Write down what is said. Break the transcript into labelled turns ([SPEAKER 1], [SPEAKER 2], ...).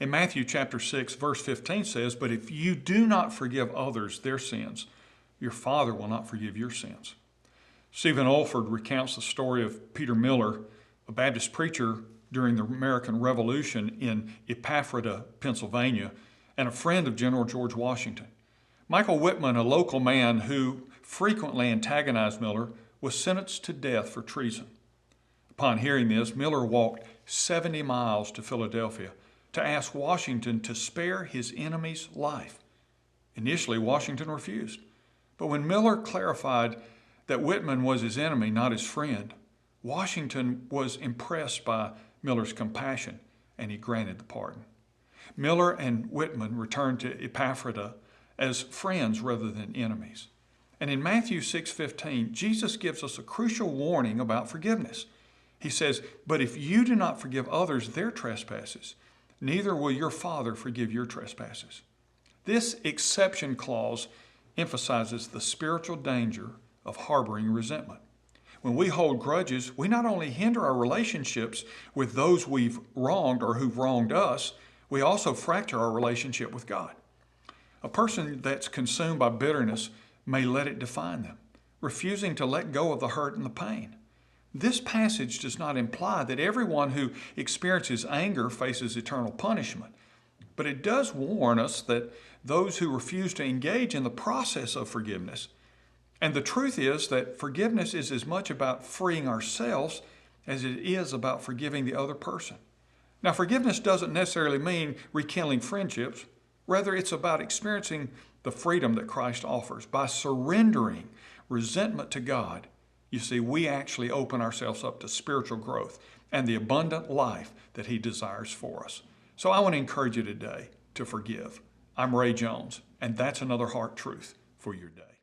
[SPEAKER 1] In Matthew chapter 6, verse 15 says, "But if you do not forgive others their sins, your Father will not forgive your sins." Stephen Olford recounts the story of Peter Miller, a Baptist preacher during the American Revolution in Epaphrata, Pennsylvania, and a friend of General George Washington. Michael Whitman, a local man who frequently antagonized Miller, was sentenced to death for treason. Upon hearing this, Miller walked 70 miles to Philadelphia to ask Washington to spare his enemy's life. Initially, Washington refused, but when Miller clarified that Whitman was his enemy, not his friend, Washington was impressed by Miller's compassion, and he granted the pardon. Miller and Whitman returned to Epaphrata as friends rather than enemies. And in Matthew 6:15, Jesus gives us a crucial warning about forgiveness. He says, "But if you do not forgive others their trespasses, neither will your Father forgive your trespasses." This exception clause emphasizes the spiritual danger of harboring resentment. When we hold grudges, we not only hinder our relationships with those we've wronged or who've wronged us, we also fracture our relationship with God. A person that's consumed by bitterness may let it define them, refusing to let go of the hurt and the pain. This passage does not imply that everyone who experiences anger faces eternal punishment, but it does warn us that those who refuse to engage in the process of forgiveness. And the truth is that forgiveness is as much about freeing ourselves as it is about forgiving the other person. Now, forgiveness doesn't necessarily mean rekindling friendships. Rather, it's about experiencing the freedom that Christ offers. By surrendering resentment to God, you see, we actually open ourselves up to spiritual growth and the abundant life that He desires for us. So I want to encourage you today to forgive. I'm Ray Jones, and that's another heart truth for your day.